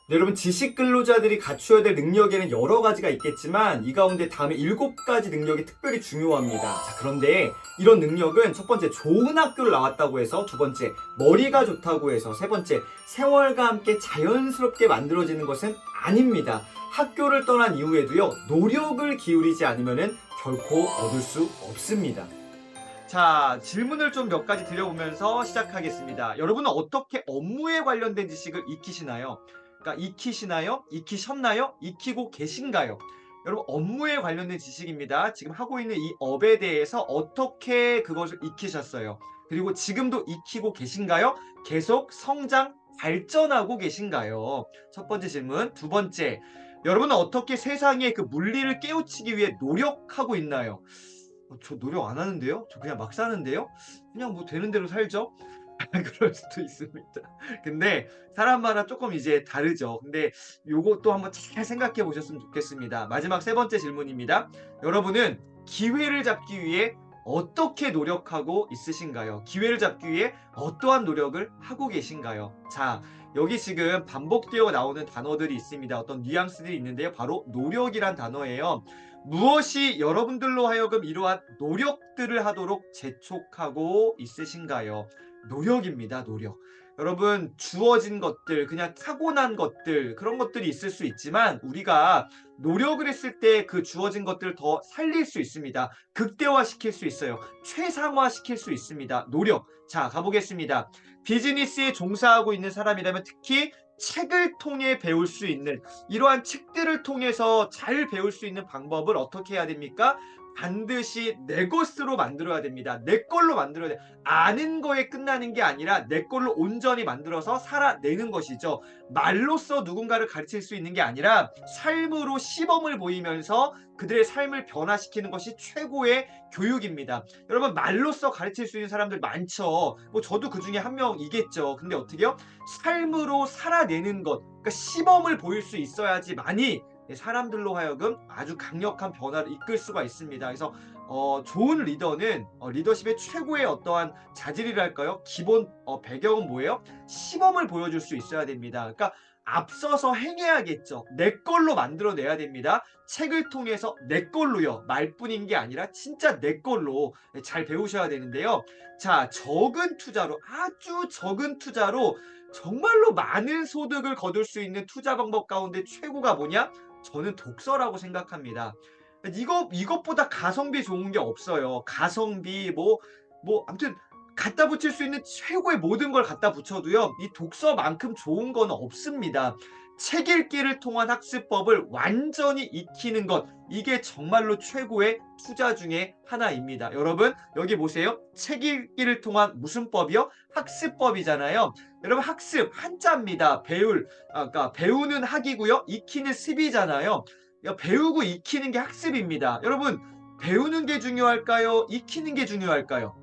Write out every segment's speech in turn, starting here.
네, 여러분 지식 근로자들이 갖추어야 될 능력에는 여러 가지가 있겠지만 이 가운데 다음에 7가지 능력이 특별히 중요합니다. 자, 그런데 이런 능력은 첫 번째 좋은 학교를 나왔다고 해서, 두 번째 머리가 좋다고 해서, 세 번째 세월과 함께 자연스럽게 만들어지는 것은 아닙니다. 학교를 떠난 이후에도요, 노력을 기울이지 않으면 결코 얻을 수 없습니다. 자, 질문을 좀 몇 가지 드려보면서 시작하겠습니다. 여러분은 어떻게 업무에 관련된 지식을 익히시나요? 그러니까 익히시나요? 익히셨나요? 익히고 계신가요? 여러분, 업무에 관련된 지식입니다. 지금 하고 있는 이 업에 대해서 어떻게 그것을 익히셨어요? 그리고 지금도 익히고 계신가요? 계속 성장, 발전하고 계신가요? 첫 번째 질문. 두 번째, 여러분은 어떻게 세상의 그 물리를 깨우치기 위해 노력하고 있나요? 저 노력 안 하는데요? 저 그냥 막 사는데요? 그냥 뭐 되는 대로 살죠? 그럴 수도 있습니다. 근데 사람마다 조금 이제 다르죠. 근데 요것도 한번 잘 생각해 보셨으면 좋겠습니다. 마지막 세 번째 질문입니다. 여러분은 기회를 잡기 위해 어떻게 노력하고 있으신가요? 기회를 잡기 위해 어떠한 노력을 하고 계신가요? 자, 여기 지금 반복되어 나오는 단어들이 있습니다. 어떤 뉘앙스들이 있는데요. 바로 노력이란 단어예요. 무엇이 여러분들로 하여금 이러한 노력들을 하도록 재촉하고 있으신가요? 노력입니다, 노력. 여러분, 주어진 것들, 그냥 타고난 것들, 그런 것들이 있을 수 있지만 우리가 노력을 했을 때 그 주어진 것들을 더 살릴 수 있습니다. 극대화시킬 수 있어요. 최상화시킬 수 있습니다. 노력. 자, 가보겠습니다. 비즈니스에 종사하고 있는 사람이라면 특히 책을 통해 배울 수 있는, 이러한 책들을 통해서 잘 배울 수 있는 방법을 어떻게 해야 됩니까? 반드시 내 것으로 만들어야 됩니다. 내 걸로 만들어야 돼. 아는 거에 끝나는 게 아니라 내 걸로 온전히 만들어서 살아내는 것이죠. 말로써 누군가를 가르칠 수 있는 게 아니라 삶으로 시범을 보이면서 그들의 삶을 변화시키는 것이 최고의 교육입니다. 여러분, 말로써 가르칠 수 있는 사람들 많죠. 뭐 저도 그 중에 한 명이겠죠. 근데 어떻게요? 삶으로 살아내는 것, 그러니까 시범을 보일 수 있어야지만이 사람들로 하여금 아주 강력한 변화를 이끌 수가 있습니다. 그래서 좋은 리더는 리더십의 최고의 어떠한 자질이랄까요? 기본 배경은 뭐예요? 시범을 보여줄 수 있어야 됩니다. 그러니까 앞서서 행해야겠죠. 내 걸로 만들어내야 됩니다. 책을 통해서 내 걸로요. 말뿐인 게 아니라 진짜 내 걸로 잘 배우셔야 되는데요. 자, 적은 투자로, 아주 적은 투자로 정말로 많은 소득을 거둘 수 있는 투자 방법 가운데 최고가 뭐냐? 저는 독서라고 생각합니다. 이것보다 가성비 좋은 게 없어요. 가성비 아무튼 갖다 붙일 수 있는 최고의 모든 걸 갖다 붙여도요, 이 독서만큼 좋은 건 없습니다. 책 읽기를 통한 학습법을 완전히 익히는 것, 이게 정말로 최고의 투자 중에 하나입니다. 여러분, 여기 보세요. 책 읽기를 통한 무슨 법이요? 학습법이잖아요. 여러분, 학습 한자입니다. 그러니까 배우는 학이고요. 익히는 습이잖아요. 배우고 익히는 게 학습입니다. 여러분, 배우는 게 중요할까요? 익히는 게 중요할까요?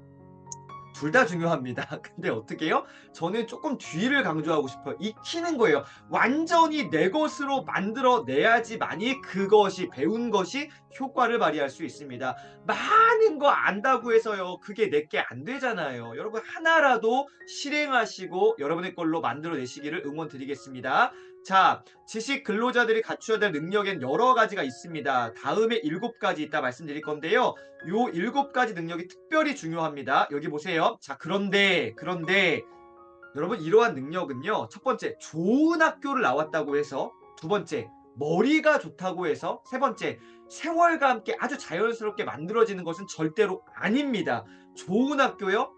둘 다 중요합니다. 근데 어떻게 해요? 저는 조금 뒤를 강조하고 싶어요. 익히는 거예요. 완전히 내 것으로 만들어내야지만이 그것이, 배운 것이 효과를 발휘할 수 있습니다. 많은 거 안다고 해서요, 그게 내게 안 되잖아요. 여러분, 하나라도 실행하시고 여러분의 걸로 만들어내시기를 응원드리겠습니다. 자, 지식 근로자들이 갖추어야 될 능력엔 여러 가지가 있습니다. 다음에 7가지 있다 말씀드릴 건데요. 요 7가지 능력이 특별히 중요합니다. 여기 보세요. 자, 그런데 여러분, 이러한 능력은요, 첫 번째 좋은 학교를 나왔다고 해서, 두 번째 머리가 좋다고 해서, 세 번째 세월과 함께 아주 자연스럽게 만들어지는 것은 절대로 아닙니다. 좋은 학교요?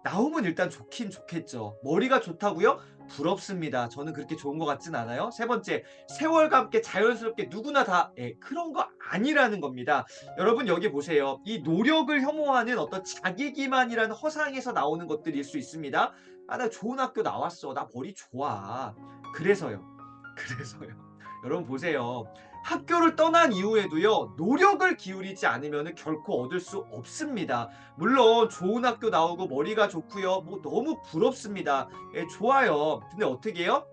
나오면 일단 좋긴 좋겠죠. 머리가 좋다고요? 부럽습니다. 저는 그렇게 좋은 것 같진 않아요. 세 번째, 세월과 함께 자연스럽게 누구나 다 그런 거 아니라는 겁니다. 여러분, 여기 보세요. 이 노력을 혐오하는 어떤 자기 기만이라는 허상에서 나오는 것들일 수 있습니다. 아, 나 좋은 학교 나왔어. 나 머리 좋아. 그래서요. 그래서요. 여러분, 보세요. 학교를 떠난 이후에도요, 노력을 기울이지 않으면 결코 얻을 수 없습니다. 물론 좋은 학교 나오고 머리가 좋고요, 뭐 너무 부럽습니다. 좋아요. 근데 어떻게 해요?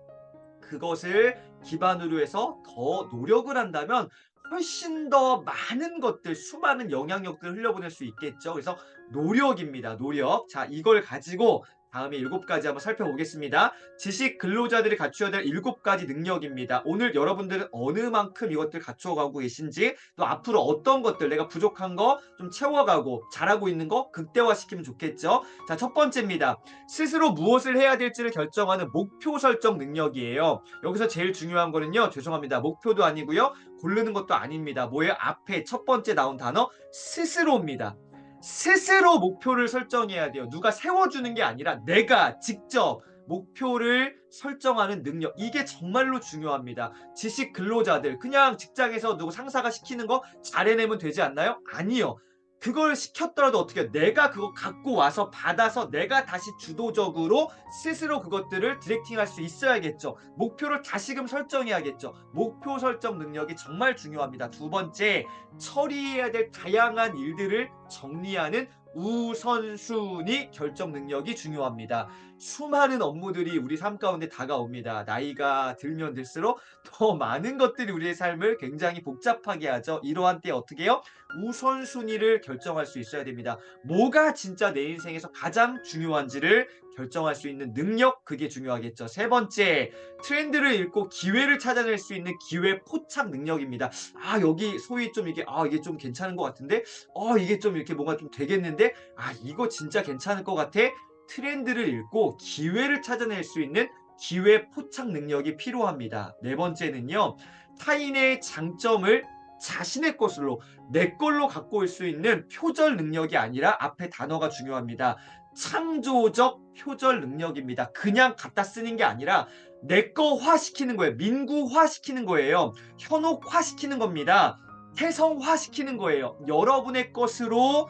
그것을 기반으로 해서 더 노력을 한다면 훨씬 더 많은 것들, 수많은 영향력들을 흘려보낼 수 있겠죠. 그래서 노력입니다. 노력. 자, 이걸 가지고 다음에 7가지 한번 살펴보겠습니다. 지식 근로자들이 갖추어야 될 7가지 능력입니다. 오늘 여러분들은 어느 만큼 이것들 갖추어가고 계신지, 또 앞으로 어떤 것들 내가 부족한 거 좀 채워가고 잘하고 있는 거 극대화시키면 좋겠죠. 자, 첫 번째입니다. 스스로 무엇을 해야 될지를 결정하는 목표 설정 능력이에요. 여기서 제일 중요한 거는요, 죄송합니다, 목표도 아니고요, 고르는 것도 아닙니다. 뭐예요? 앞에 첫 번째 나온 단어 스스로입니다. 스스로 목표를 설정해야 돼요. 누가 세워주는 게 아니라 내가 직접 목표를 설정하는 능력. 이게 정말로 중요합니다. 지식 근로자들, 그냥 직장에서 누구 상사가 시키는 거 잘해내면 되지 않나요? 아니요. 그걸 시켰더라도 어떻게 해요? 내가 그거 갖고 와서 받아서 내가 다시 주도적으로 스스로 그것들을 디렉팅할 수 있어야겠죠. 목표를 다시금 설정해야겠죠. 목표 설정 능력이 정말 중요합니다. 두 번째, 처리해야 될 다양한 일들을 정리하는 우선순위 결정 능력이 중요합니다. 수많은 업무들이 우리 삶 가운데 다가옵니다. 나이가 들면 들수록 더 많은 것들이 우리의 삶을 굉장히 복잡하게 하죠. 이러한 때 어떻게 해요? 우선순위를 결정할 수 있어야 됩니다. 뭐가 진짜 내 인생에서 가장 중요한지를 결정할 수 있는 능력, 그게 중요하겠죠. 세 번째, 트렌드를 읽고 기회를 찾아낼 수 있는 기회 포착 능력입니다. 아, 여기 소위 좀 이게 이게 좀 괜찮은 것 같은데, 이게 좀 이렇게 뭔가 좀 되겠는데, 이거 진짜 괜찮을 것 같아. 트렌드를 읽고 기회를 찾아낼 수 있는 기회 포착 능력이 필요합니다. 네 번째는요, 타인의 장점을 자신의 것으로, 내 걸로 갖고 올 수 있는 표절 능력이 아니라 앞에 단어가 중요합니다. 창조적 표절 능력입니다. 그냥 갖다 쓰는 게 아니라 내 거화 시키는 거예요. 민구화 시키는 거예요. 현혹화 시키는 겁니다. 태성화 시키는 거예요. 여러분의 것으로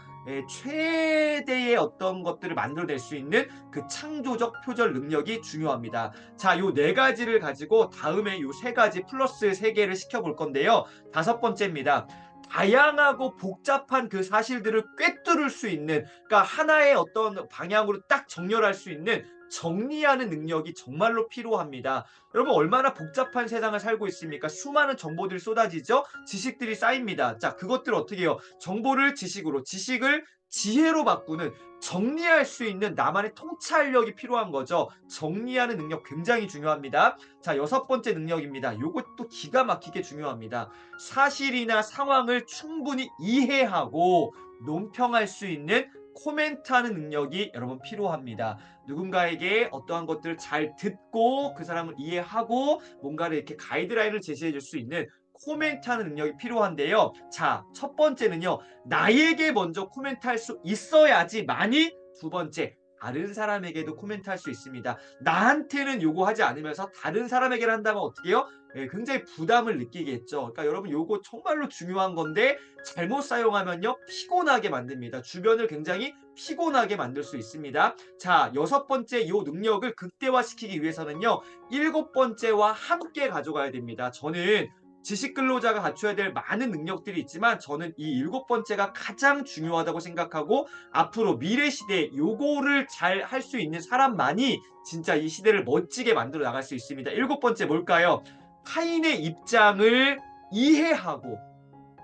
최대의 어떤 것들을 만들어낼 수 있는 그 창조적 표절 능력이 중요합니다. 자, 요 4가지를 가지고 다음에 요 3가지 플러스 3개를 시켜볼 건데요. 5번째입니다. 다양하고 복잡한 그 사실들을 꿰뚫을 수 있는, 그러니까 하나의 어떤 방향으로 딱 정렬할 수 있는 정리하는 능력이 정말로 필요합니다. 여러분, 얼마나 복잡한 세상을 살고 있습니까? 수많은 정보들이 쏟아지죠? 지식들이 쌓입니다. 자, 그것들 어떻게 해요? 정보를 지식으로, 지식을 지혜로 바꾸는, 정리할 수 있는 나만의 통찰력이 필요한 거죠. 정리하는 능력 굉장히 중요합니다. 자, 6번째 능력입니다. 요것도 기가 막히게 중요합니다. 사실이나 상황을 충분히 이해하고 논평할 수 있는 코멘트하는 능력이 여러분 필요합니다. 누군가에게 어떠한 것들을 잘 듣고 그 사람을 이해하고 뭔가를 이렇게 가이드라인을 제시해 줄 수 있는 코멘트하는 능력이 필요한데요. 자, 첫 번째는요, 나에게 먼저 코멘트할 수 있어야지만이, 두 번째, 다른 사람에게도 코멘트할 수 있습니다. 나한테는 요거 하지 않으면서 다른 사람에게 한다면 어떻게 해요? 굉장히 부담을 느끼겠죠. 그러니까 여러분, 요거 정말로 중요한 건데 잘못 사용하면요, 피곤하게 만듭니다. 주변을 굉장히 피곤하게 만들 수 있습니다. 자, 6번째 요 능력을 극대화시키기 위해서는요, 7번째와 함께 가져가야 됩니다. 저는 지식 근로자가 갖춰야 될 많은 능력들이 있지만 저는 이 7번째가 가장 중요하다고 생각하고, 앞으로 미래 시대에 요거를 잘 할 수 있는 사람만이 진짜 이 시대를 멋지게 만들어 나갈 수 있습니다. 7번째 뭘까요? 타인의 입장을 이해하고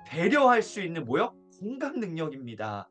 배려할 수 있는 뭐요? 공감 능력입니다.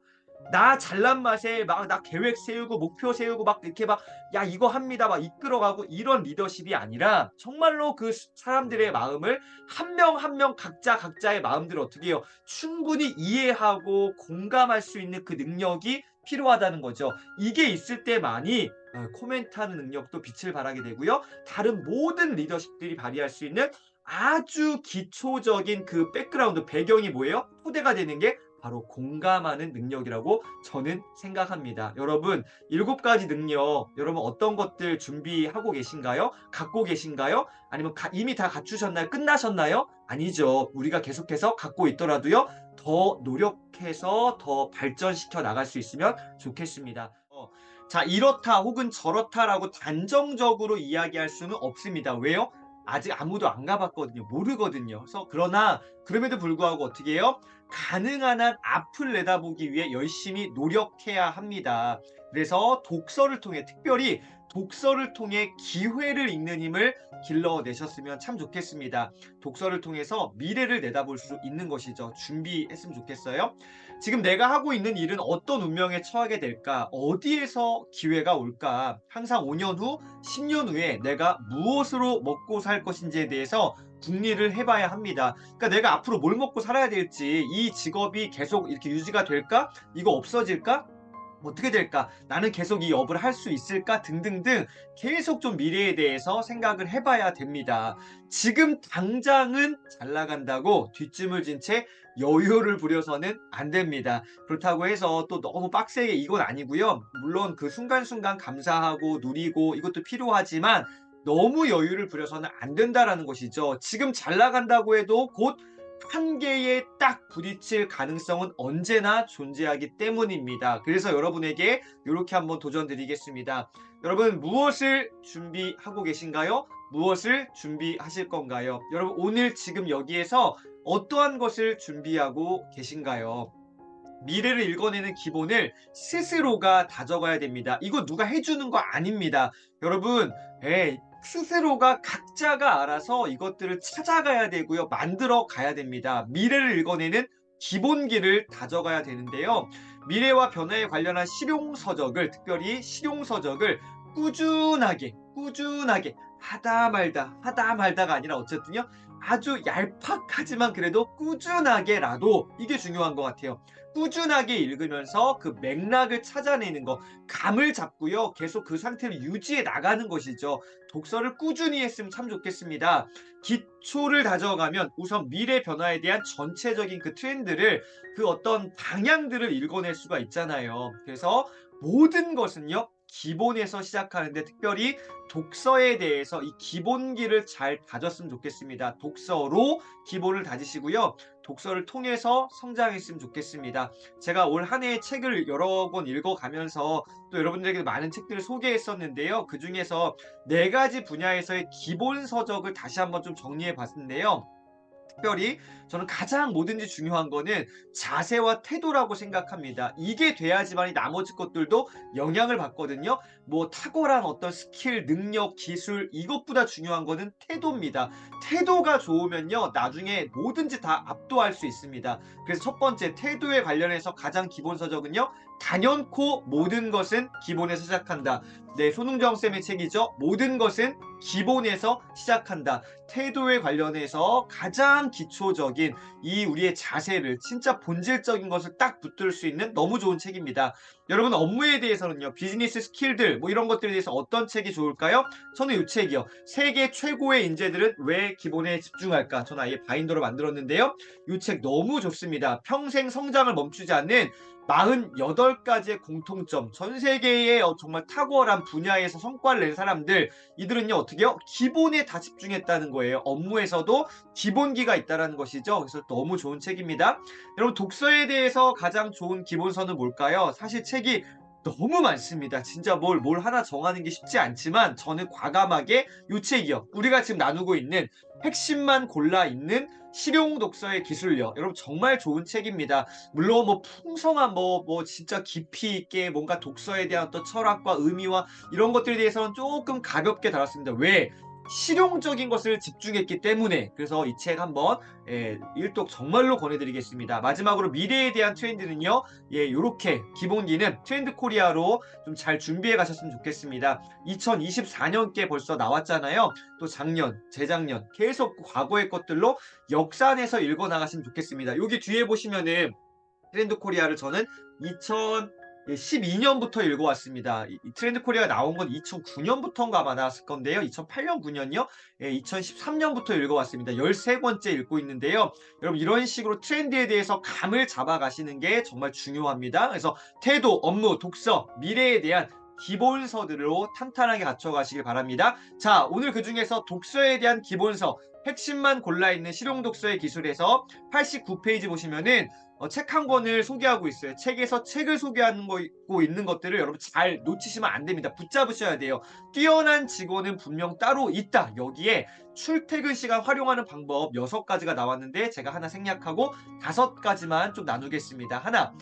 나 잘난 맛에 막 나 계획 세우고 목표 세우고 막 이렇게 막 야 이거 합니다 막 이끌어가고 이런 리더십이 아니라, 정말로 그 사람들의 마음을 한 명 한 명 각자의 마음들을 어떻게 해요? 충분히 이해하고 공감할 수 있는 그 능력이 필요하다는 거죠. 이게 있을 때만이 코멘트하는 능력도 빛을 발하게 되고요. 다른 모든 리더십들이 발휘할 수 있는 아주 기초적인 그 백그라운드 배경이 뭐예요? 토대가 되는 게 바로 공감하는 능력이라고 저는 생각합니다. 여러분, 7가지 능력, 여러분 어떤 것들 준비하고 계신가요? 갖고 계신가요? 아니면 이미 다 갖추셨나요? 끝나셨나요? 아니죠. 우리가 계속해서 갖고 있더라도요, 더 노력해서 더 발전시켜 나갈 수 있으면 좋겠습니다. 자, 이렇다 혹은 저렇다라고 단정적으로 이야기할 수는 없습니다. 왜요? 아직 아무도 안 가봤거든요. 모르거든요. 그러나 그럼에도 불구하고 어떻게 해요? 가능한 한 앞을 내다보기 위해 열심히 노력해야 합니다. 그래서 독서를 통해, 특별히 독서를 통해 기회를 읽는 힘을 길러내셨으면 참 좋겠습니다. 독서를 통해서 미래를 내다볼 수 있는 것이죠. 준비했으면 좋겠어요. 지금 내가 하고 있는 일은 어떤 운명에 처하게 될까? 어디에서 기회가 올까? 항상 5년 후, 10년 후에 내가 무엇으로 먹고 살 것인지에 대해서 궁리를 해봐야 합니다. 그러니까 내가 앞으로 뭘 먹고 살아야 될지, 이 직업이 계속 이렇게 유지가 될까? 이거 없어질까? 어떻게 될까? 나는 계속 이 업을 할 수 있을까? 등등등 계속 좀 미래에 대해서 생각을 해봐야 됩니다. 지금 당장은 잘 나간다고 뒷짐을 진 채 여유를 부려서는 안 됩니다. 그렇다고 해서 또 너무 빡세게 이건 아니고요. 물론 그 순간순간 감사하고 누리고 이것도 필요하지만 너무 여유를 부려서는 안 된다라는 것이죠. 지금 잘 나간다고 해도 곧 한계에 딱 부딪힐 가능성은 언제나 존재하기 때문입니다. 그래서 여러분에게 이렇게 한번 도전 드리겠습니다. 여러분 무엇을 준비하고 계신가요? 무엇을 준비하실 건가요? 여러분 오늘 지금 여기에서 어떠한 것을 준비하고 계신가요? 미래를 읽어내는 기본을 스스로가 다져가야 됩니다. 이거 누가 해주는 거 아닙니다. 여러분, 스스로가 각자가 알아서 이것들을 찾아가야 되고요. 만들어 가야 됩니다. 미래를 읽어내는 기본기를 다져가야 되는데요. 미래와 변화에 관련한 실용서적을, 특별히 실용서적을 꾸준하게 하다 말다가 아니라 어쨌든요. 아주 얄팍하지만 그래도 꾸준하게라도 이게 중요한 것 같아요. 꾸준하게 읽으면서 그 맥락을 찾아내는 거, 감을 잡고요. 계속 그 상태를 유지해 나가는 것이죠. 독서를 꾸준히 했으면 참 좋겠습니다. 기초를 다져가면 우선 미래 변화에 대한 전체적인 그 트렌드를 그 어떤 방향들을 읽어낼 수가 있잖아요. 그래서 모든 것은요. 기본에서 시작하는데 특별히 독서에 대해서 이 기본기를 잘 다졌으면 좋겠습니다. 독서로 기본을 다지시고요. 독서를 통해서 성장했으면 좋겠습니다. 제가 올 한 해 책을 여러 권 읽어가면서 또 여러분들에게 많은 책들을 소개했었는데요. 그 중에서 네 가지 분야에서의 기본 서적을 다시 한번 좀 정리해 봤는데요. 특별히 저는 가장 뭐든지 중요한 거는 자세와 태도라고 생각합니다. 이게 돼야지만 이 나머지 것들도 영향을 받거든요. 뭐 탁월한 어떤 스킬, 능력, 기술 이것보다 중요한 거는 태도입니다. 태도가 좋으면요. 나중에 뭐든지 다 압도할 수 있습니다. 그래서 첫 번째 태도에 관련해서 가장 기본 서적은요. 단연코 모든 것은 기본에서 시작한다. 네, 손흥정 쌤의 책이죠. 모든 것은 기본에서 시작한다. 태도에 관련해서 가장 기초적인 이 우리의 자세를 진짜 본질적인 것을 딱 붙들 수 있는 너무 좋은 책입니다. 여러분 업무에 대해서는요. 비즈니스 스킬들 뭐 이런 것들에 대해서 어떤 책이 좋을까요? 저는 이 책이요. 세계 최고의 인재들은 왜 기본에 집중할까? 저는 아예 바인더로 만들었는데요. 이 책 너무 좋습니다. 평생 성장을 멈추지 않는 48가지의 공통점, 전 세계의 정말 탁월한 분야에서 성과를 낸 사람들, 이들은요, 어떻게요? 기본에 다 집중했다는 거예요. 업무에서도 기본기가 있다는 것이죠. 그래서 너무 좋은 책입니다. 여러분, 독서에 대해서 가장 좋은 기본서는 뭘까요? 사실 책이 너무 많습니다. 진짜 뭘 하나 정하는 게 쉽지 않지만 저는 과감하게 이 책이요. 우리가 지금 나누고 있는 핵심만 골라 있는 실용 독서의 기술력. 여러분 정말 좋은 책입니다. 물론 뭐 풍성한 뭐 진짜 깊이 있게 뭔가 독서에 대한 어떤 철학과 의미와 이런 것들에 대해서는 조금 가볍게 다뤘습니다. 왜? 실용적인 것을 집중했기 때문에. 그래서 이 책 한번 일독 정말로 권해드리겠습니다. 마지막으로 미래에 대한 트렌드는요. 요렇게 기본기는 트렌드 코리아로 좀 잘 준비해 가셨으면 좋겠습니다. 2024년께 벌써 나왔잖아요. 또 작년, 재작년 계속 과거의 것들로 역산해서 읽어 나가시면 좋겠습니다. 여기 뒤에 보시면은 트렌드 코리아를 저는 2012년부터 읽어왔습니다. 이 트렌드 코리아 나온 건 2009년부터인가 아마 나왔을 건데요. 2008년, 9년요? 2013년부터 읽어왔습니다. 13번째 읽고 있는데요. 여러분 이런 식으로 트렌드에 대해서 감을 잡아가시는 게 정말 중요합니다. 그래서 태도, 업무, 독서, 미래에 대한 기본서들로 탄탄하게 갖춰가시길 바랍니다. 자, 오늘 그 중에서 독서에 대한 기본서, 핵심만 골라있는 실용독서의 기술에서 89페이지 보시면은 책 한 권을 소개하고 있어요. 책에서 책을 소개하고 있는 것들을 여러분 잘 놓치시면 안 됩니다. 붙잡으셔야 돼요. 뛰어난 직원은 분명 따로 있다. 여기에 출퇴근 시간 활용하는 방법 6가지가 나왔는데 제가 하나 생략하고 5가지만 좀 나누겠습니다. 하나,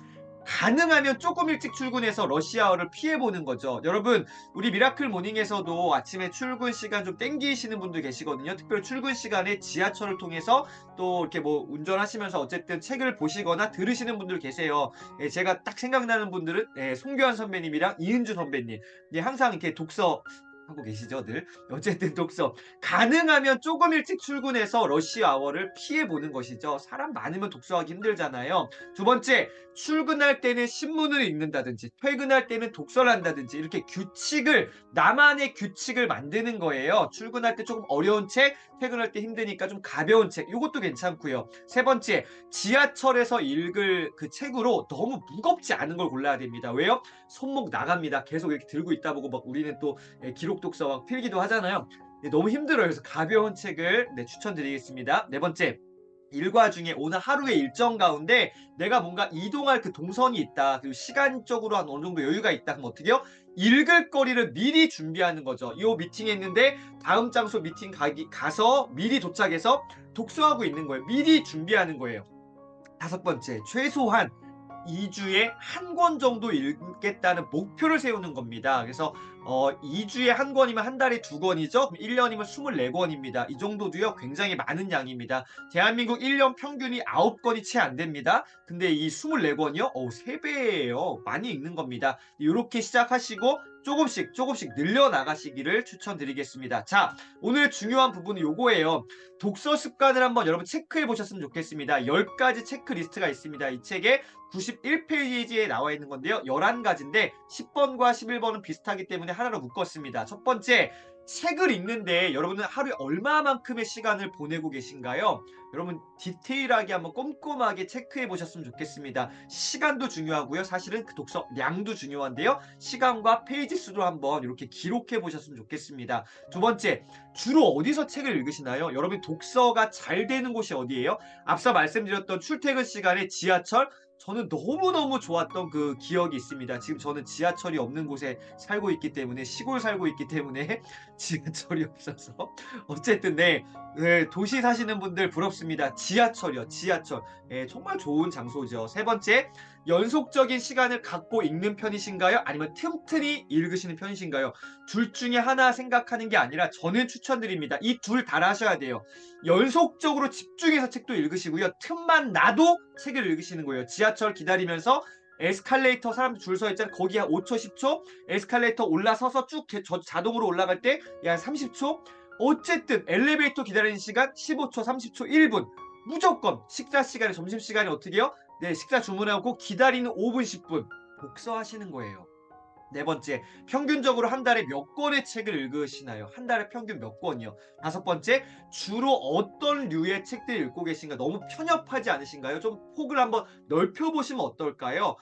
가능하면 조금 일찍 출근해서 러시아워를 피해보는 거죠. 여러분, 우리 미라클 모닝에서도 아침에 출근 시간 좀 땡기시는 분들 계시거든요. 특별히 출근 시간에 지하철을 통해서 또 이렇게 뭐 운전하시면서 어쨌든 책을 보시거나 들으시는 분들 계세요. 예, 제가 딱 생각나는 분들은 송교환 선배님이랑 이은주 선배님. 예, 항상 이렇게 독서 하고 계시죠, 늘. 어쨌든 독서. 가능하면 조금 일찍 출근해서 러시 아워를 피해 보는 것이죠. 사람 많으면 독서하기 힘들잖아요. 두 번째, 출근할 때는 신문을 읽는다든지, 퇴근할 때는 독서를 한다든지, 이렇게 규칙을, 나만의 규칙을 만드는 거예요. 출근할 때 조금 어려운 책, 퇴근할 때 힘드니까 좀 가벼운 책, 이것도 괜찮고요. 세 번째, 지하철에서 읽을 그 책으로 너무 무겁지 않은 걸 골라야 됩니다. 왜요? 손목 나갑니다. 계속 이렇게 들고 있다 보고 막 우리는 또 기록 독서와 필기도 하잖아요. 네, 너무 힘들어요. 그래서 가벼운 책을 추천드리겠습니다. 네 번째. 일과 중에 오늘 하루의 일정 가운데 내가 뭔가 이동할 그 동선이 있다. 그리고 시간적으로 한 어느 정도 여유가 있다. 그럼 어떻게 해요? 읽을 거리를 미리 준비하는 거죠. 요 미팅에 있는데 다음 장소 미팅 가서 미리 도착해서 독서하고 있는 거예요. 미리 준비하는 거예요. 다섯 번째, 최소한 2주에 한 권 정도 읽겠다는 목표를 세우는 겁니다. 그래서 2주에 한 권이면 한 달에 2권이죠. 그럼 1년이면 24권입니다. 이 정도도요 굉장히 많은 양입니다. 대한민국 1년 평균이 9권이 채 안 됩니다. 근데 이 24권이요? 3배예요. 많이 읽는 겁니다. 이렇게 시작하시고 조금씩 늘려나가시기를 추천드리겠습니다. 자, 오늘 중요한 부분은 요거예요. 독서 습관을 한번 여러분 체크해 보셨으면 좋겠습니다. 10가지 체크리스트가 있습니다. 이 책에 91페이지에 나와 있는 건데요. 11가지인데 10번과 11번은 비슷하기 때문에 하나로 묶었습니다. 첫 번째, 책을 읽는데 여러분은 하루에 얼마만큼의 시간을 보내고 계신가요? 여러분 디테일하게 한번 꼼꼼하게 체크해 보셨으면 좋겠습니다. 시간도 중요하고요. 사실은 그 독서량도 중요한데요. 시간과 페이지 수도 한번 이렇게 기록해 보셨으면 좋겠습니다. 두 번째, 주로 어디서 책을 읽으시나요? 여러분 독서가 잘 되는 곳이 어디예요? 앞서 말씀드렸던 출퇴근 시간에 지하철, 저는 너무너무 좋았던 그 기억이 있습니다. 지금 저는 지하철이 없는 곳에 살고 있기 때문에, 시골 살고 있기 때문에 지하철이 없어서 어쨌든 도시 사시는 분들 부럽습니다. 지하철이요. 지하철. 정말 좋은 장소죠. 세 번째, 연속적인 시간을 갖고 읽는 편이신가요? 아니면 틈틈이 읽으시는 편이신가요? 둘 중에 하나 생각하는 게 아니라 저는 추천드립니다. 이 둘 다 하셔야 돼요. 연속적으로 집중해서 책도 읽으시고요. 틈만 나도 책을 읽으시는 거예요. 지하철 기다리면서 에스컬레이터 사람들 줄 서 있잖아요. 거기 한 5초, 10초. 에스컬레이터 올라서서 쭉 자동으로 올라갈 때 약 30초. 어쨌든 엘리베이터 기다리는 시간 15초, 30초, 1분. 무조건 식사 시간에, 점심 시간에 어떻게 해요? 네, 식사 주문하고 기다리는 5분, 10분. 독서하시는 거예요. 네 번째, 평균적으로 한 달에 몇 권의 책을 읽으시나요? 한 달에 평균 몇 권이요? 다섯 번째, 주로 어떤 류의 책들 읽고 계신가? 너무 편협하지 않으신가요? 좀 폭을 한번 넓혀보시면 어떨까요?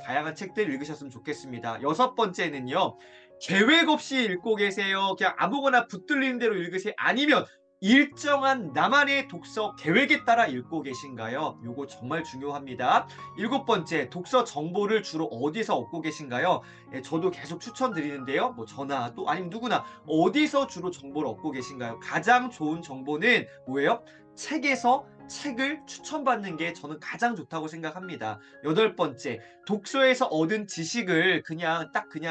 다양한 책들 읽으셨으면 좋겠습니다. 여섯 번째는요, 계획 없이 읽고 계세요? 그냥 아무거나 붙들리는 대로 읽으세요? 아니면 일정한 나만의 독서 계획에 따라 읽고 계신가요? 요거 정말 중요합니다. 일곱 번째, 독서 정보를 주로 어디서 얻고 계신가요? 저도 계속 추천드리는데요. 뭐 저나 또 아니면 누구나 어디서 주로 정보를 얻고 계신가요? 가장 좋은 정보는 뭐예요? 책에서 책을 추천받는 게 저는 가장 좋다고 생각합니다. 여덟 번째, 독서에서 얻은 지식을 그냥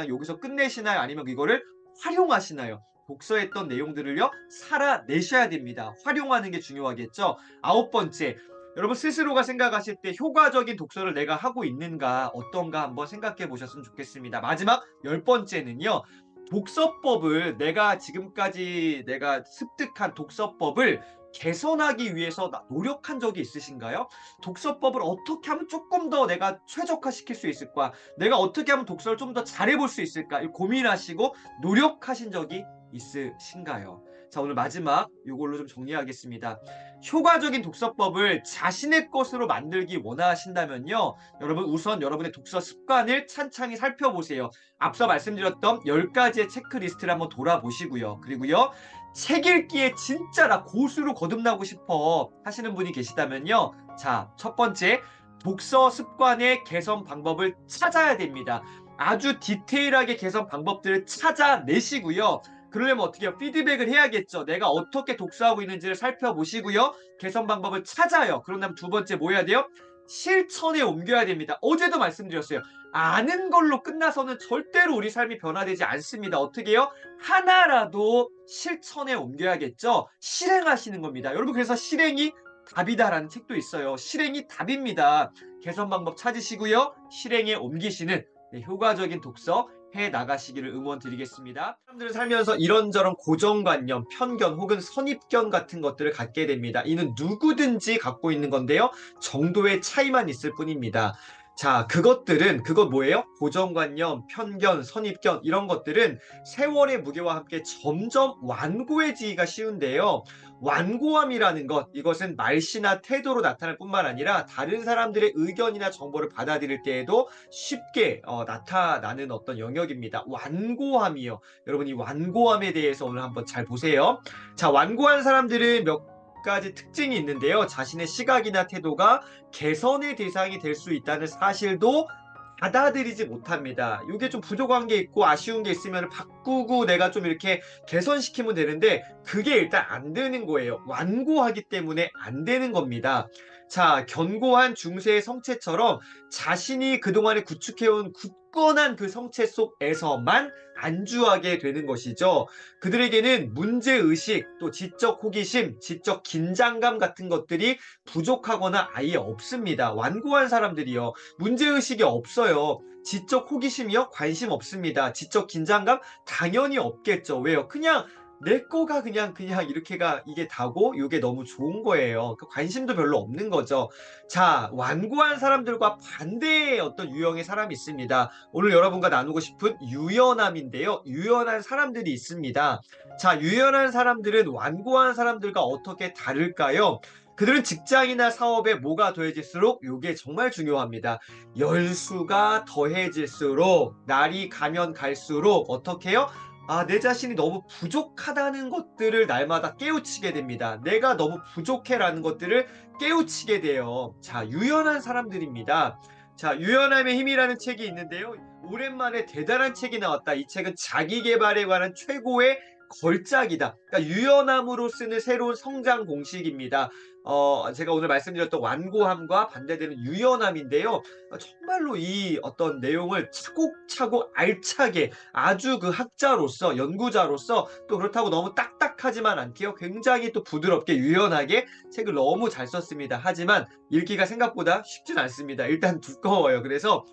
여기서 끝내시나요? 아니면 이거를 활용하시나요? 독서했던 내용들을요, 살아내셔야 됩니다. 활용하는 게 중요하겠죠? 아홉 번째, 여러분 스스로가 생각하실 때 효과적인 독서를 내가 하고 있는가, 어떤가 한번 생각해 보셨으면 좋겠습니다. 마지막 열 번째는요, 독서법을 지금까지 내가 습득한 독서법을 개선하기 위해서 노력한 적이 있으신가요? 독서법을 어떻게 하면 조금 더 내가 최적화시킬 수 있을까? 내가 어떻게 하면 독서를 좀 더 잘해볼 수 있을까? 고민하시고 노력하신 적이 있으신가요? 자, 오늘 마지막 이걸로 좀 정리하겠습니다. 효과적인 독서법을 자신의 것으로 만들기 원하신다면요, 여러분 우선 여러분의 독서 습관을 찬찬히 살펴보세요. 앞서 말씀드렸던 10가지의 체크리스트를 한번 돌아보시고요. 그리고요, 책 읽기에 진짜 나 고수로 거듭나고 싶어 하시는 분이 계시다면요, 자, 첫 번째, 독서 습관의 개선 방법을 찾아야 됩니다. 아주 디테일하게 개선 방법들을 찾아내시고요. 그러려면 어떻게 해요? 피드백을 해야겠죠. 내가 어떻게 독서하고 있는지를 살펴보시고요. 개선 방법을 찾아요. 그런 다음 두 번째 뭐 해야 돼요? 실천에 옮겨야 됩니다. 어제도 말씀드렸어요. 아는 걸로 끝나서는 절대로 우리 삶이 변화되지 않습니다. 어떻게 해요? 하나라도 실천에 옮겨야겠죠? 실행하시는 겁니다. 여러분, 그래서 실행이 답이다라는 책도 있어요. 실행이 답입니다. 개선 방법 찾으시고요. 실행에 옮기시는 효과적인 독서 해 나가시기를 응원드리겠습니다. 사람들은 살면서 이런저런 고정관념, 편견 혹은 선입견 같은 것들을 갖게 됩니다. 이는 누구든지 갖고 있는 건데요. 정도의 차이만 있을 뿐입니다. 자, 그것 뭐예요? 고정관념, 편견, 선입견 이런 것들은 세월의 무게와 함께 점점 완고해지기가 쉬운데요. 완고함이라는 것, 이것은 말씨나 태도로 나타날 뿐만 아니라 다른 사람들의 의견이나 정보를 받아들일 때에도 쉽게 나타나는 어떤 영역입니다. 완고함이요. 여러분, 이 완고함에 대해서 오늘 한번 잘 보세요. 자, 완고한 사람들은 몇 가지 특징이 있는데요. 자신의 시각이나 태도가 개선의 대상이 될 수 있다는 사실도 받아들이지 못합니다. 이게 좀 부족한 게 있고 아쉬운 게 있으면 바꾸고 내가 좀 이렇게 개선시키면 되는데 그게 일단 안 되는 거예요. 완고하기 때문에 안 되는 겁니다. 자, 견고한 중세의 성체처럼 자신이 그동안에 구축해온 굳건한 그 성체 속에서만 안주하게 되는 것이죠. 그들에게는 문제의식, 또 지적 호기심, 지적 긴장감 같은 것들이 부족하거나 아예 없습니다. 완고한 사람들이요. 문제의식이 없어요. 지적 호기심이요? 관심 없습니다. 지적 긴장감? 당연히 없겠죠. 왜요? 그냥 내 거가 그냥 이렇게가 이게 다고 이게 너무 좋은 거예요. 그 관심도 별로 없는 거죠. 자, 완고한 사람들과 반대의 어떤 유형의 사람이 있습니다. 오늘 여러분과 나누고 싶은 유연함인데요. 유연한 사람들이 있습니다. 자, 유연한 사람들은 완고한 사람들과 어떻게 다를까요? 그들은 직장이나 사업에 뭐가 더해질수록 이게 정말 중요합니다. 열수가 더해질수록 날이 가면 갈수록 어떻게 해요? 내 자신이 너무 부족하다는 것들을 날마다 깨우치게 됩니다. 내가 너무 부족해라는 것들을 깨우치게 돼요. 자, 유연한 사람들입니다. 자, 유연함의 힘이라는 책이 있는데요. 오랜만에 대단한 책이 나왔다. 이 책은 자기 개발에 관한 최고의 걸작이다. 그러니까 유연함으로 쓰는 새로운 성장 공식입니다. 제가 오늘 말씀드렸던 완고함과 반대되는 유연함인데요. 정말로 이 어떤 내용을 차곡차곡 알차게 아주 그 학자로서 연구자로서 또 그렇다고 너무 딱딱하지만 않게요. 굉장히 또 부드럽게 유연하게 책을 너무 잘 썼습니다. 하지만 읽기가 생각보다 쉽진 않습니다. 일단 두꺼워요. 그래서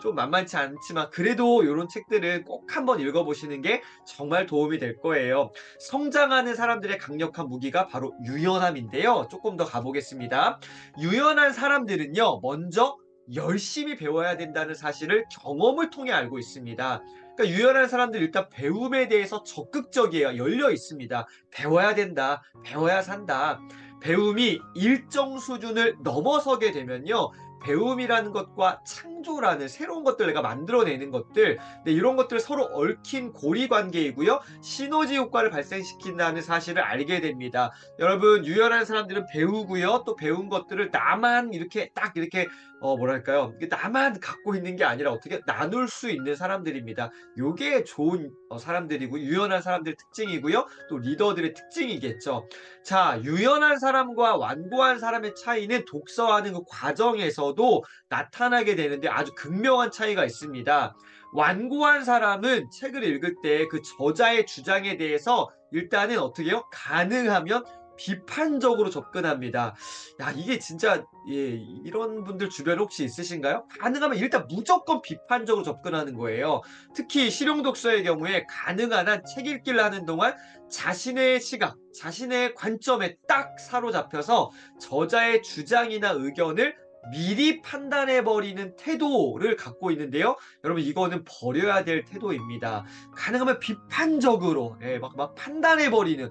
좀 만만치 않지만 그래도 요런 책들은 꼭 한번 읽어보시는 게 정말 도움이 될 거예요. 성장하는 사람들의 강력한 무기가 바로 유연함인데요. 조금 더 가보겠습니다. 유연한 사람들은요, 먼저 열심히 배워야 된다는 사실을 경험을 통해 알고 있습니다. 그러니까 유연한 사람들 일단 배움에 대해서 적극적이에요. 열려 있습니다. 배워야 된다. 배워야 산다. 배움이 일정 수준을 넘어서게 되면요. 배움이라는 것과 창조라는 새로운 것들 내가 만들어내는 것들 이런 것들 서로 얽힌 고리 관계이고요. 시너지 효과를 발생시킨다는 사실을 알게 됩니다. 여러분 유연한 사람들은 배우고요. 또 배운 것들을 나만 이렇게 딱 이렇게 뭐랄까요? 이게 나만 갖고 있는 게 아니라 어떻게 나눌 수 있는 사람들입니다. 요게 좋은 사람들이고 유연한 사람들의 특징이고요. 또 리더들의 특징이겠죠. 자, 유연한 사람과 완고한 사람의 차이는 독서하는 그 과정에서도 나타나게 되는데 아주 극명한 차이가 있습니다. 완고한 사람은 책을 읽을 때 그 저자의 주장에 대해서 일단은 어떻게 해요? 가능하면 비판적으로 접근합니다. 야, 이게 진짜 이런 분들 주변에 혹시 있으신가요? 가능하면 일단 무조건 비판적으로 접근하는 거예요. 특히 실용 독서의 경우에 가능한 한 책 읽기를 하는 동안 자신의 시각, 자신의 관점에 딱 사로잡혀서 저자의 주장이나 의견을 미리 판단해버리는 태도를 갖고 있는데요. 여러분, 이거는 버려야 될 태도입니다. 가능하면 비판적으로, 막 판단해버리는,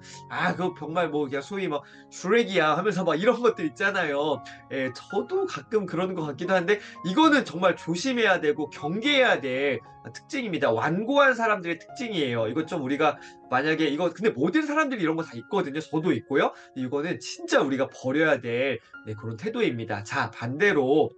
그거 정말 뭐, 그냥 소위 막, 쓰레기야 하면서 막 이런 것들 있잖아요. 저도 가끔 그러는 것 같기도 한데, 이거는 정말 조심해야 되고, 경계해야 될 특징입니다. 완고한 사람들의 특징이에요. 이것 좀 우리가 만약에 근데 모든 사람들이 이런 거 다 있거든요. 저도 있고요. 이거는 진짜 우리가 버려야 될 그런 태도입니다. 자, 반대로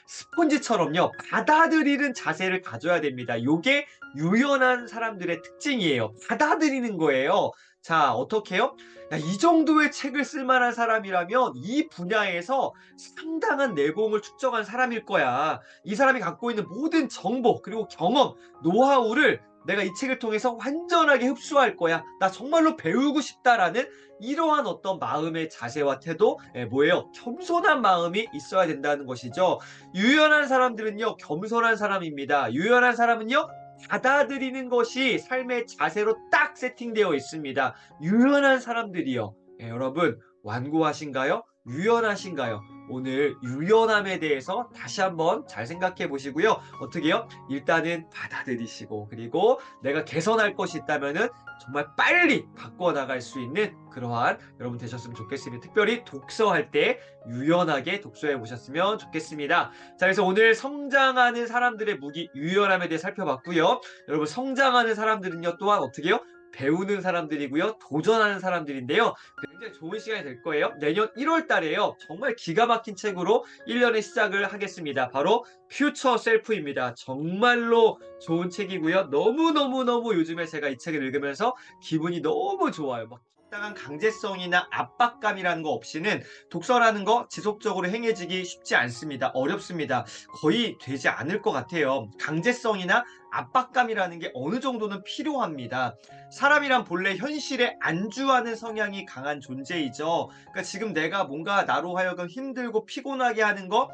스폰지처럼요. 받아들이는 자세를 가져야 됩니다. 요게 유연한 사람들의 특징이에요. 받아들이는 거예요. 자, 어떻게요? 야, 이 정도의 책을 쓸 만한 사람이라면 이 분야에서 상당한 내공을 축적한 사람일 거야. 이 사람이 갖고 있는 모든 정보, 그리고 경험, 노하우를 내가 이 책을 통해서 완전하게 흡수할 거야. 나 정말로 배우고 싶다라는 이러한 어떤 마음의 자세와 태도, 뭐예요? 겸손한 마음이 있어야 된다는 것이죠. 유연한 사람들은요, 겸손한 사람입니다. 유연한 사람은요, 받아들이는 것이 삶의 자세로 딱 세팅되어 있습니다. 유연한 사람들이요. 여러분, 완고하신가요? 유연하신가요? 오늘 유연함에 대해서 다시 한번 잘 생각해 보시고요. 어떻게요? 일단은 받아들이시고, 그리고 내가 개선할 것이 있다면은 정말 빨리 바꿔나갈 수 있는 그러한 여러분 되셨으면 좋겠습니다. 특별히 독서할 때 유연하게 독서해 보셨으면 좋겠습니다. 자, 그래서 오늘 성장하는 사람들의 무기 유연함에 대해 살펴봤고요. 여러분, 성장하는 사람들은요, 또한 어떻게 해요? 배우는 사람들이고요. 도전하는 사람들인데요. 굉장히 좋은 시간이 될 거예요. 내년 1월 달에요. 정말 기가 막힌 책으로 1년의 시작을 하겠습니다. 바로 퓨처 셀프입니다. 정말로 좋은 책이고요. 너무너무너무 요즘에 제가 이 책을 읽으면서 기분이 너무 좋아요. 막 적당한 강제성이나 압박감이라는 거 없이는 독서라는 거 지속적으로 행해지기 쉽지 않습니다. 어렵습니다. 거의 되지 않을 것 같아요. 강제성이나 압박감이라는 게 어느 정도는 필요합니다. 사람이란 본래 현실에 안주하는 성향이 강한 존재이죠. 그러니까 지금 내가 뭔가 나로 하여금 힘들고 피곤하게 하는 거,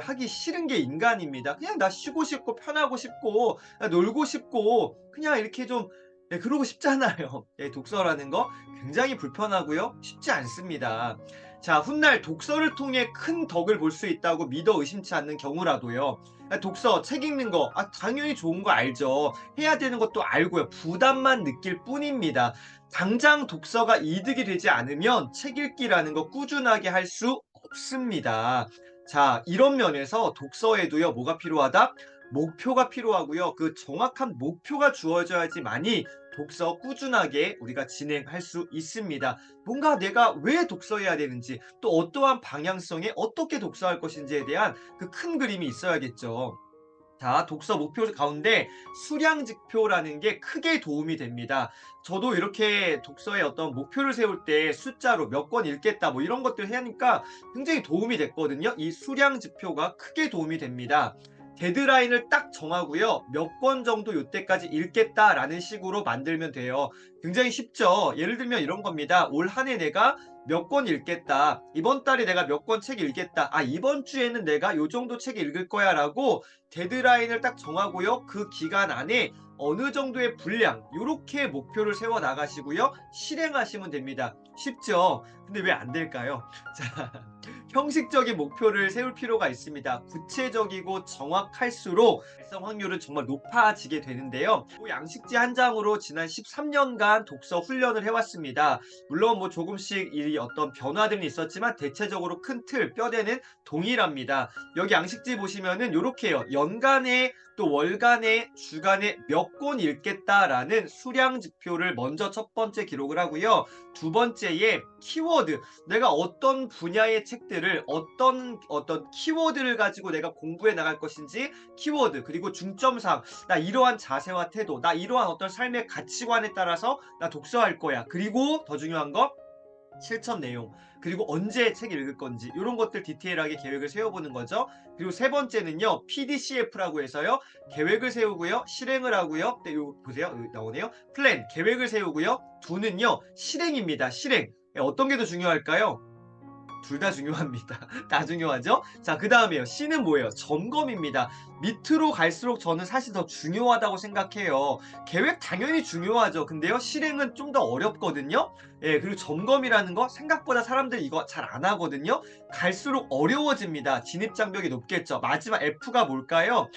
하기 싫은 게 인간입니다. 그냥 나 쉬고 싶고 편하고 싶고 나 놀고 싶고 그냥 이렇게 좀 그러고 싶잖아요. 독서라는 거 굉장히 불편하고요. 쉽지 않습니다. 자, 훗날 독서를 통해 큰 덕을 볼 수 있다고 믿어 의심치 않는 경우라도요. 독서, 책 읽는 거, 당연히 좋은 거 알죠. 해야 되는 것도 알고요. 부담만 느낄 뿐입니다. 당장 독서가 이득이 되지 않으면 책 읽기라는 거 꾸준하게 할 수 없습니다. 자, 이런 면에서 독서에도요, 뭐가 필요하다? 목표가 필요하고요. 그 정확한 목표가 주어져야지만이 독서 꾸준하게 우리가 진행할 수 있습니다. 뭔가 내가 왜 독서해야 되는지, 또 어떠한 방향성에 어떻게 독서할 것인지에 대한 그 큰 그림이 있어야겠죠. 자, 독서 목표 가운데 수량직표라는 게 크게 도움이 됩니다. 저도 이렇게 독서의 어떤 목표를 세울 때 숫자로 몇 권 읽겠다 뭐 이런 것들 하니까 굉장히 도움이 됐거든요. 이 수량지표가 크게 도움이 됩니다. 데드라인을 딱 정하고요. 몇 권 정도 요때까지 읽겠다라는 식으로 만들면 돼요. 굉장히 쉽죠. 예를 들면 이런 겁니다. 올 한 해 내가 몇 권 읽겠다. 이번 달에 내가 몇 권 책 읽겠다. 이번 주에는 내가 요 정도 책 읽을 거야라고 데드라인을 딱 정하고요. 그 기간 안에 어느 정도의 분량 요렇게 목표를 세워 나가시고요. 실행하시면 됩니다. 쉽죠? 근데 왜 안 될까요? 자, 형식적인 목표를 세울 필요가 있습니다. 구체적이고 정확할수록 달성 확률은 정말 높아지게 되는데요. 양식지 한 장으로 지난 13년간 독서 훈련을 해왔습니다. 물론 뭐 조금씩 이 어떤 변화들은 있었지만 대체적으로 큰 틀, 뼈대는 동일합니다. 여기 양식지 보시면은 요렇게요. 연간에 또 월간에 주간에 몇 권 읽겠다라는 수량 지표를 먼저 첫 번째 기록을 하고요. 두 번째에 키워드, 내가 어떤 분야의 책들을 어떤 키워드를 가지고 내가 공부해 나갈 것인지 키워드, 그리고 중점사항, 나 이러한 자세와 태도, 나 이러한 어떤 삶의 가치관에 따라서 나 독서할 거야. 그리고 더 중요한 거 실천 내용, 그리고 언제 책 읽을 건지 이런 것들 디테일하게 계획을 세워보는 거죠. 그리고 세 번째는요, PDCF라고 해서요, 계획을 세우고요, 실행을 하고요. 네, 요 보세요, 여기 나오네요. 플랜, 계획을 세우고요. 두는요, 실행입니다. 실행. 어떤 게 더 중요할까요? 둘 다 중요합니다. 다 중요하죠? 자, 그 다음에요. C는 뭐예요? 점검입니다. 밑으로 갈수록 저는 사실 더 중요하다고 생각해요. 계획 당연히 중요하죠. 근데요, 실행은 좀 더 어렵거든요. 그리고 점검이라는 거 생각보다 사람들이 이거 잘 안 하거든요. 갈수록 어려워집니다. 진입장벽이 높겠죠. 마지막 F가 뭘까요?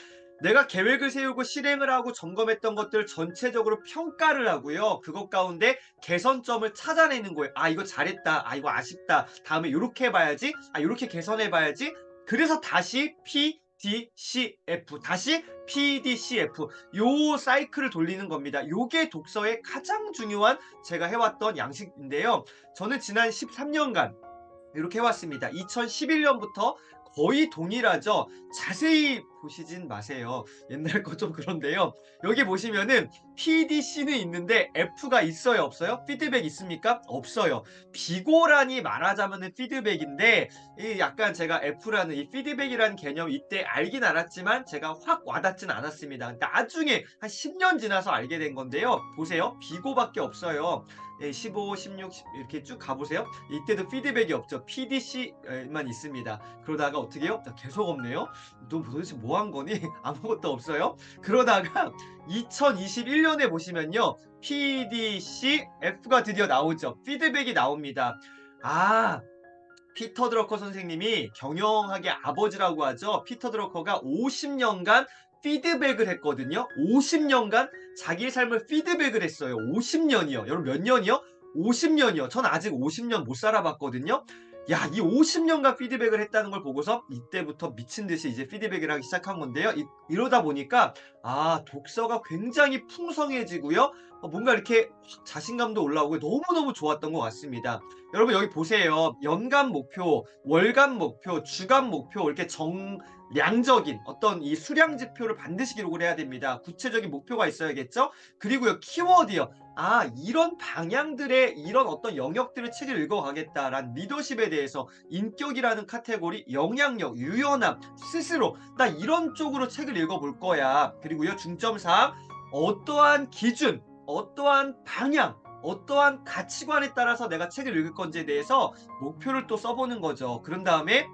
내가 계획을 세우고 실행을 하고 점검했던 것들 전체적으로 평가를 하고요. 그것 가운데 개선점을 찾아내는 거예요. 이거 잘했다. 이거 아쉽다. 다음에 요렇게 해봐야지. 요렇게 개선해봐야지. 그래서 다시 PDCF, 다시 PDCF, 요 사이클을 돌리는 겁니다. 요게 독서의 가장 중요한 제가 해왔던 양식인데요. 저는 지난 13년간 이렇게 해왔습니다. 2011년부터 거의 동일하죠. 자세히 보시진 마세요. 옛날 거 좀 그런데요. 여기 보시면은 PDC는 있는데 F가 있어요, 없어요? 피드백 있습니까? 없어요. 비고란이 말하자면은 피드백인데 이 약간 제가 F라는 이 피드백이라는 개념 이때 알긴 알았지만 제가 확 와닿진 않았습니다. 나중에 한 10년 지나서 알게 된 건데요. 보세요. 비고밖에 없어요. 예, 15, 16 이렇게 쭉 가보세요. 이때도 피드백이 없죠. PDC만 있습니다. 그러다가 어떻게 해요? 계속 없네요. 너 도대체 뭐 한 거니? 아무것도 없어요. 그러다가 2021년에 보시면요. PDC F가 드디어 나오죠. 피드백이 나옵니다. 아, 피터 드러커 선생님이 경영학의 아버지라고 하죠. 피터 드러커가 50년간 피드백을 했거든요. 50년간 자기 삶을 피드백을 했어요. 50년이요. 여러분 몇 년이요? 50년이요. 전 아직 50년 못 살아봤거든요. 야, 이 50년간 피드백을 했다는 걸 보고서 이때부터 미친 듯이 이제 피드백을 하기 시작한 건데요. 이러다 보니까 아, 독서가 굉장히 풍성해지고요. 뭔가 이렇게 확 자신감도 올라오고 너무너무 좋았던 것 같습니다. 여러분 여기 보세요. 연간 목표, 월간 목표, 주간 목표 이렇게 정량적인 어떤 이 수량 지표를 반드시 기록을 해야 됩니다. 구체적인 목표가 있어야겠죠? 그리고요, 키워드요. 아, 이런 방향들의 이런 어떤 영역들을 책을 읽어가겠다라는 리더십에 대해서 인격이라는 카테고리, 영향력, 유연함, 스스로 나 이런 쪽으로 책을 읽어볼 거야. 그리고요, 중점사항 어떠한 기준, 어떠한 방향, 어떠한 가치관에 따라서 내가 책을 읽을 건지에 대해서 목표를 또 써보는 거죠. 그런 다음에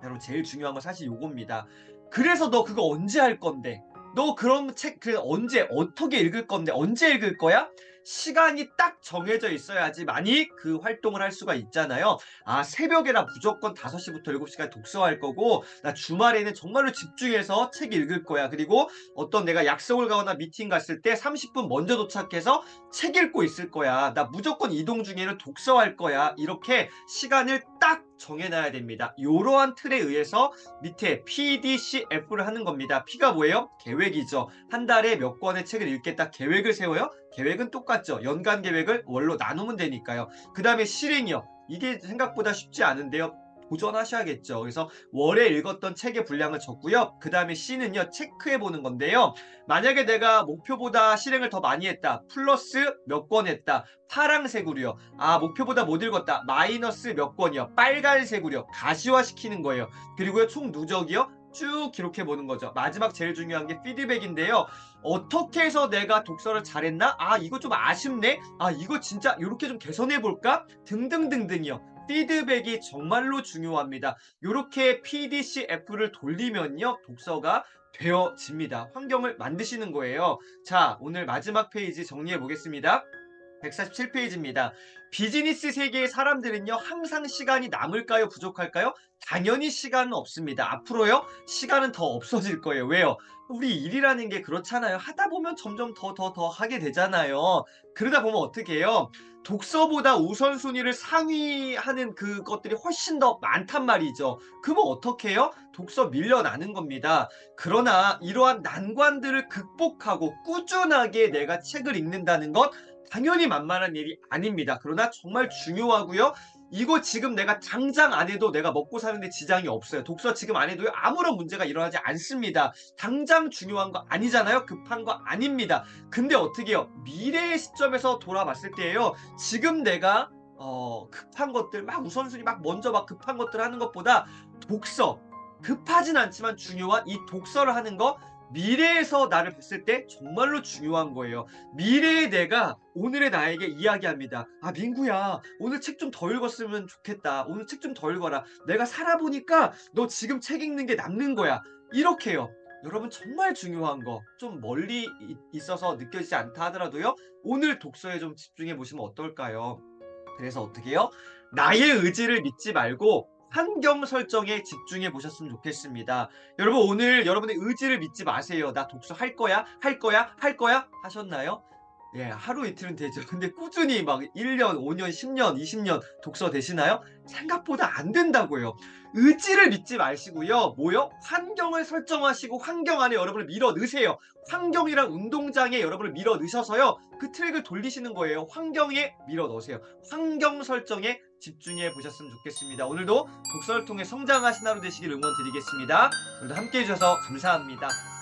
여러분 제일 중요한 건 사실 요겁니다. 그래서 너 그거 언제 할 건데? 너 그런 책 언제 어떻게 읽을 건데? 언제 읽을 거야? 시간이 딱 정해져 있어야지만이 그 활동을 할 수가 있잖아요. 아, 새벽에나 무조건 5시부터 7시까지 독서할 거고 나 주말에는 정말로 집중해서 책 읽을 거야. 그리고 어떤 내가 약속을 가거나 미팅 갔을 때 30분 먼저 도착해서 책 읽고 있을 거야. 나 무조건 이동 중에는 독서할 거야. 이렇게 시간을 딱 정해놔야 됩니다. 이러한 틀에 의해서 밑에 PDCF를 하는 겁니다. P가 뭐예요? 계획이죠. 한 달에 몇 권의 책을 읽겠다 계획을 세워요. 계획은 똑같죠. 연간 계획을 월로 나누면 되니까요. 그 다음에 실행이요. 이게 생각보다 쉽지 않은데요. 도전하셔야겠죠. 그래서 월에 읽었던 책의 분량을 적고요. 그 다음에 C는요. 체크해 보는 건데요. 만약에 내가 목표보다 실행을 더 많이 했다. 플러스 몇 권 했다. 파랑색으로요. 아, 목표보다 못 읽었다. 마이너스 몇 권이요. 빨간색으로요. 가시화시키는 거예요. 그리고요. 총 누적이요. 쭉 기록해 보는 거죠. 마지막 제일 중요한 게 피드백인데요. 어떻게 해서 내가 독서를 잘했나? 아, 이거 좀 아쉽네? 아, 이거 진짜 이렇게 좀 개선해 볼까? 등등등등이요. 피드백이 정말로 중요합니다. 이렇게 PDCF를 돌리면요. 독서가 되어집니다. 환경을 만드시는 거예요. 자, 오늘 마지막 페이지 정리해 보겠습니다. 147페이지입니다. 비즈니스 세계의 사람들은요, 항상 시간이 남을까요? 부족할까요? 당연히 시간은 없습니다. 앞으로요, 시간은 더 없어질 거예요. 왜요? 우리 일이라는 게 그렇잖아요. 하다 보면 점점 더 하게 되잖아요. 그러다 보면 어떻게 해요? 독서보다 우선순위를 상위하는 그것들이 훨씬 더 많단 말이죠. 그러면 어떻게 해요? 독서 밀려나는 겁니다. 그러나 이러한 난관들을 극복하고 꾸준하게 내가 책을 읽는다는 것 당연히 만만한 일이 아닙니다. 그러나 정말 중요하고요. 이거 지금 내가 당장 안 해도 내가 먹고 사는데 지장이 없어요. 독서 지금 안 해도요. 아무런 문제가 일어나지 않습니다. 당장 중요한 거 아니잖아요. 급한 거 아닙니다. 근데 어떻게 해요? 미래의 시점에서 돌아봤을 때예요. 지금 내가 급한 것들 막 우선순위 막 먼저 막 급한 것들 하는 것보다 독서 급하진 않지만 중요한 이 독서를 하는 거 미래에서 나를 봤을 때 정말로 중요한 거예요. 미래의 내가 오늘의 나에게 이야기합니다. 아, 민구야, 오늘 책 좀 더 읽었으면 좋겠다. 오늘 책 좀 더 읽어라. 내가 살아보니까 너 지금 책 읽는 게 남는 거야. 이렇게요. 여러분 정말 중요한 거 좀 멀리 있어서 느껴지지 않다 하더라도요. 오늘 독서에 좀 집중해 보시면 어떨까요? 그래서 어떻게 해요? 나의 의지를 믿지 말고 환경 설정에 집중해 보셨으면 좋겠습니다. 여러분 오늘 여러분의 의지를 믿지 마세요. 나 독서 할 거야, 할 거야, 할 거야 하셨나요? 예, 하루 이틀은 되죠. 근데 꾸준히 막 1년, 5년, 10년, 20년 독서 되시나요? 생각보다 안 된다고요. 의지를 믿지 마시고요. 뭐요? 환경을 설정하시고 환경 안에 여러분을 밀어 넣으세요. 환경이랑 운동장에 여러분을 밀어 넣으셔서요. 그 트랙을 돌리시는 거예요. 환경에 밀어 넣으세요. 환경 설정에 집중해 보셨으면 좋겠습니다. 오늘도 독서를 통해 성장하신 하루 되시길 응원드리겠습니다. 오늘도 함께 해주셔서 감사합니다.